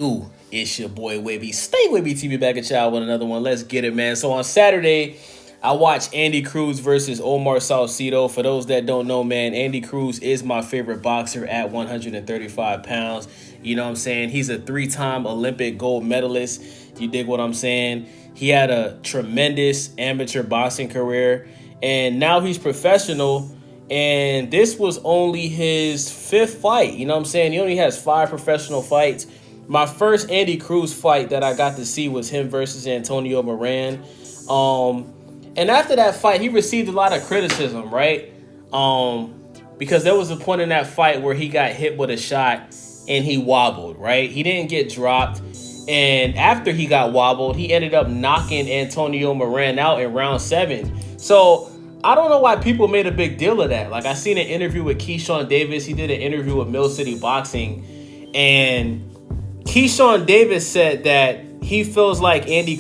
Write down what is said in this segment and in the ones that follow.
Ooh, it's your boy Wavy. Stay Wavy TV back at y'all with another one. Let's get it, man. So on Saturday, I watched Andy Cruz versus Omar Salcido. For those that don't know, man, Andy Cruz is my favorite boxer at 135 pounds. You know what I'm saying? He's a three-time Olympic gold medalist. You dig what I'm saying? He had a tremendous amateur boxing career, and now he's professional. And this was only his fifth fight. You know what I'm saying? He only has 5 professional fights. My first Andy Cruz fight that I got to see was him versus Antonio Moran. And after that fight, he received a lot of criticism, right? Because there was a point in that fight where he got hit with a shot and he wobbled, right? He didn't get dropped. And after he got wobbled, he ended up knocking Antonio Moran out in round 7. So I don't know why people made a big deal of that. Like, I seen an interview with Keyshawn Davis. He did an interview with Mill City Boxing, and Keyshawn Davis said that he feels like he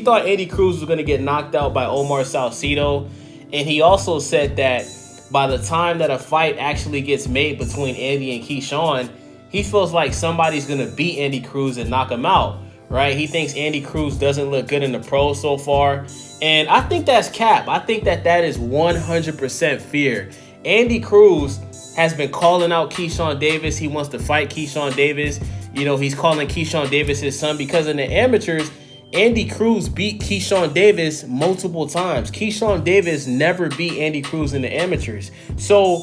thought Andy Cruz was going to get knocked out by Omar Salcido. And he also said that by the time that a fight actually gets made between Andy and Keyshawn, he feels like somebody's going to beat Andy Cruz and knock him out, right? He thinks Andy Cruz doesn't look good in the pros so far. And I think that's cap. I think that is 100% fear. Andy Cruz has been calling out Keyshawn Davis. He wants to fight Keyshawn Davis. You know, he's calling Keyshawn Davis his son because in the amateurs, Andy Cruz beat Keyshawn Davis multiple times. Keyshawn Davis never beat Andy Cruz in the amateurs. So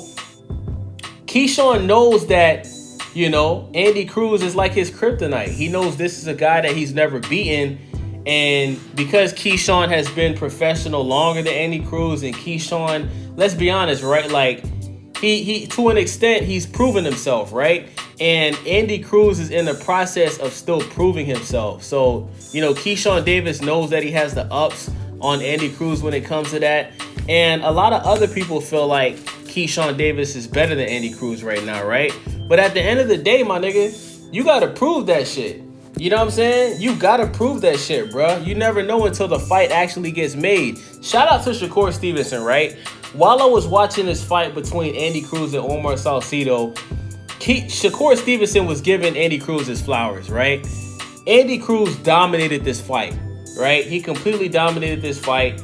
Keyshawn knows that, you know, Andy Cruz is like his kryptonite. He knows this is a guy that he's never beaten. And because Keyshawn has been professional longer than Andy Cruz, and Keyshawn, let's be honest, right? Like, he to an extent, he's proven himself, right? And Andy Cruz is in the process of still proving himself. So, you know, Keyshawn Davis knows that he has the ups on Andy Cruz when it comes to that. And a lot of other people feel like Keyshawn Davis is better than Andy Cruz right now, right? But at the end of the day, my nigga, you got to prove that shit. You know what I'm saying? You got to prove that shit, bro. You never know until the fight actually gets made. Shout out to Shakur Stevenson, right? While I was watching this fight between Andy Cruz and Omar Salcido, Shakur Stevenson was giving Andy Cruz his flowers, right? Andy Cruz dominated this fight, right? He completely dominated this fight.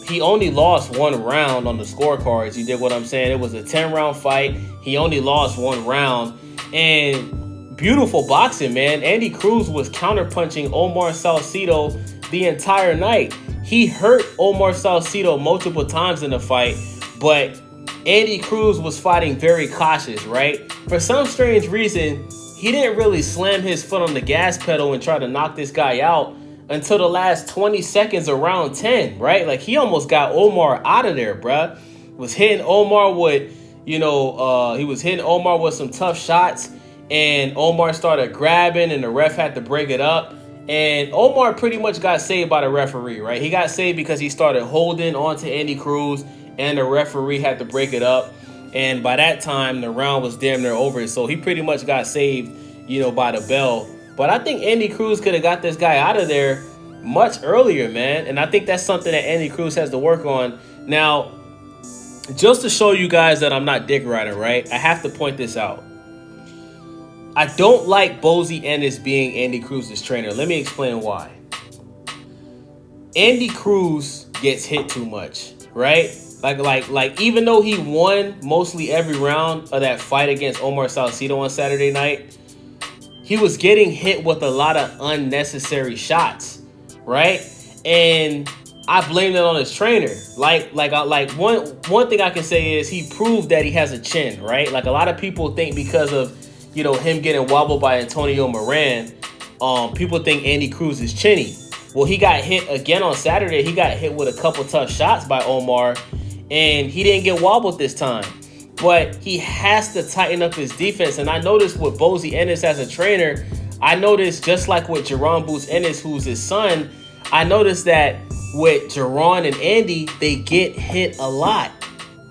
He only lost 1 round on the scorecards. You did what I'm saying? It was a 10-round fight. He only lost 1 round. And beautiful boxing, man. Andy Cruz was counterpunching Omar Salcido the entire night. He hurt Omar Salcido multiple times in the fight, but Andy Cruz was fighting very cautious, right? For some strange reason, he didn't really slam his foot on the gas pedal and try to knock this guy out until the last 20 seconds of round 10, right? Like, he almost got Omar out of there, bruh. Was hitting Omar with, he was hitting Omar with some tough shots, and Omar started grabbing, and the ref had to break it up. And Omar pretty much got saved by the referee, right? He got saved because he started holding on to Andy Cruz, and the referee had to break it up. And by that time, the round was damn near over. So he pretty much got saved, by the bell. But I think Andy Cruz could have got this guy out of there much earlier, man. And I think that's something that Andy Cruz has to work on. Now, just to show you guys that I'm not dick riding, right? I have to point this out. I don't like Bozy Ennis being Andy Cruz's trainer. Let me explain why. Andy Cruz gets hit too much, right? Like even though he won mostly every round of that fight against Omar Salcido on Saturday night, he was getting hit with a lot of unnecessary shots, right? And I blame that on his trainer. Like one thing I can say is he proved that he has a chin, right? Like, a lot of people think because of him getting wobbled by Antonio Moran, people think Andy Cruz is chinny. Well, he got hit again on Saturday. He got hit with a couple tough shots by Omar, and he didn't get wobbled this time. But he has to tighten up his defense. And I noticed with Bozy Ennis as a trainer, I noticed just like with Jerron Bozy Ennis, who's his son, I noticed that with Jerron and Andy, they get hit a lot,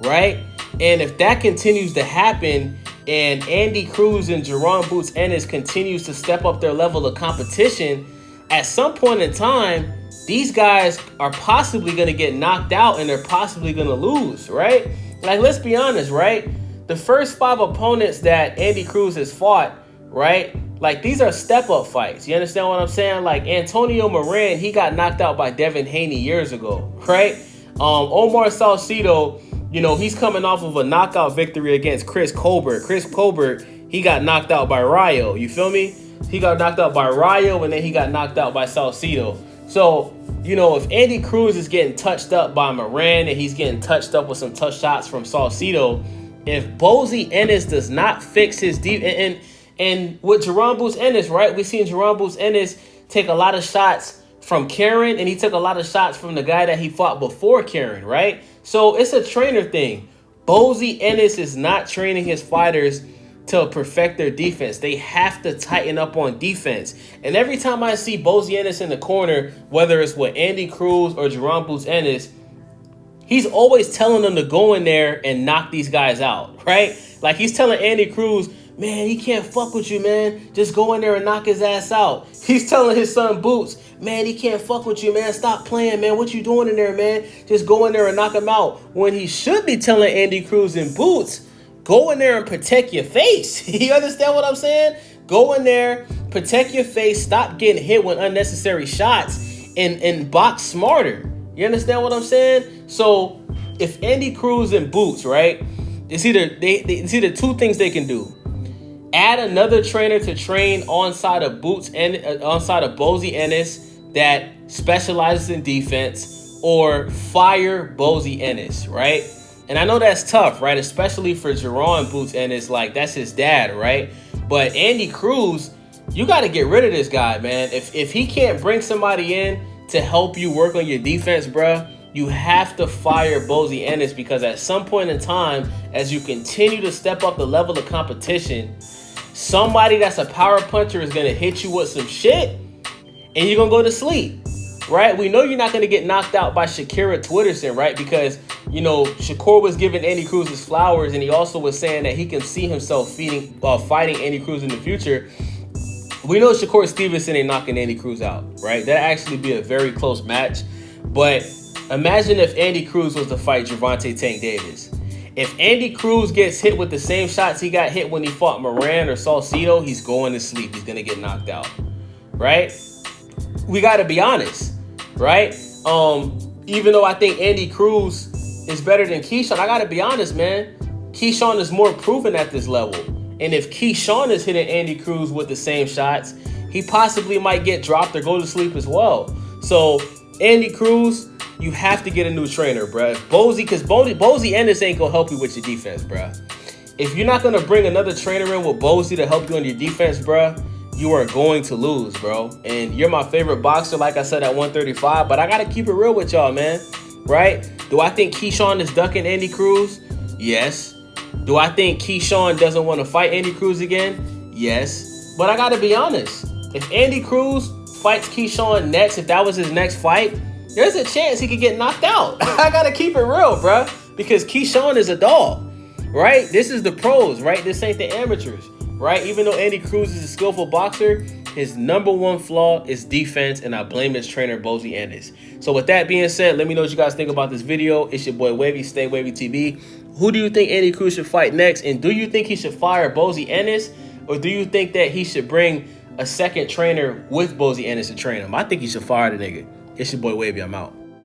right? And if that continues to happen, and Andy Cruz and Jerron Bozy Ennis continues to step up their level of competition, at some point in time, these guys are possibly going to get knocked out and they're possibly going to lose, right? Like, let's be honest, right? The first 5 opponents that Andy Cruz has fought right? Like, these are step-up fights. You understand what I'm saying? Like, Antonio Moran, he got knocked out by Devin Haney years ago, right? Omar Salcedo, you know, he's coming off of a knockout victory against Chris Colbert. Chris Colbert, he got knocked out by Rayo. You feel me? He got knocked out by Rayo, and then he got knocked out by Salcedo. So, you know, if Andy Cruz is getting touched up by Moran and he's getting touched up with some tough shots from Salcedo, if Bozy Ennis does not fix his deep and with Jerome Bozy Ennis, right? We've seen Jerome Bozy Ennis take a lot of shots from Karen, and he took a lot of shots from the guy that he fought before Karen, right? So it's a trainer thing. Bozy Ennis is not training his fighters to perfect their defense. They have to tighten up on defense. And every time I see Bozy Ennis in the corner, whether it's with Andy Cruz or Jerome Bozy Ennis, he's always telling them to go in there and knock these guys out, right? Like, he's telling Andy Cruz, man, he can't fuck with you, man. Just go in there and knock his ass out. He's telling his son Boots, man, he can't fuck with you, man. Stop playing, man. What you doing in there, man? Just go in there and knock him out. When he should be telling Andy Cruz and Boots, go in there and protect your face. You understand what I'm saying? Go in there, protect your face, stop getting hit with unnecessary shots, and box smarter. You understand what I'm saying? So if Andy Cruz and Boots, right, it's either two things they can do. Add another trainer to train onside of Boots and onside of Bozy Ennis that specializes in defense, or fire Bozy Ennis, right? And I know that's tough, right? Especially for Jerome Bozy Ennis, like, that's his dad, right? But Andy Cruz, you got to get rid of this guy, man. If he can't bring somebody in to help you work on your defense, bruh, you have to fire Bozy Ennis, because at some point in time, as you continue to step up the level of competition, somebody that's a power puncher is going to hit you with some shit, and you're going to go to sleep, right? We know you're not going to get knocked out by Shakira Twitterson, right? Because, you know, Shakur was giving Andy Cruz his flowers, and he also was saying that he can see himself fighting Andy Cruz in the future. We know Shakur Stevenson ain't knocking Andy Cruz out, right? That'd actually be a very close match. But imagine if Andy Cruz was to fight Gervonta Tank Davis. If Andy Cruz gets hit with the same shots he got hit when he fought Moran or Salcedo, he's going to sleep. He's going to get knocked out, right? We got to be honest, right? Even though I think Andy Cruz is better than Keyshawn, I got to be honest, man. Keyshawn is more proven at this level. And if Keyshawn is hitting Andy Cruz with the same shots, he possibly might get dropped or go to sleep as well. So, Andy Cruz, you have to get a new trainer, bruh. Bozy Ennis ain't gonna help you with your defense, bruh. If you're not gonna bring another trainer in with Bozy to help you on your defense, bruh, you are going to lose, bro. And you're my favorite boxer, like I said, at 135. But I gotta keep it real with y'all, man. Right? Do I think Keyshawn is ducking Andy Cruz? Yes. Do I think Keyshawn doesn't want to fight Andy Cruz again? Yes. But I gotta be honest. If Andy Cruz fights Keyshawn next, if that was his next fight, there's a chance he could get knocked out. I gotta keep it real, bruh. Because Keyshawn is a dog, right? This is the pros, right? This ain't the amateurs, right? Even though Andy Cruz is a skillful boxer, his number one flaw is defense, and I blame his trainer, Bozy Ennis. So with that being said, let me know what you guys think about this video. It's your boy Wavy, Stay Wavy TV. Who do you think Andy Cruz should fight next? And do you think he should fire Bozy Ennis? Or do you think that he should bring a second trainer with Bozy Ennis to train him? I think he should fire the nigga. It's your boy Wavy. I'm out.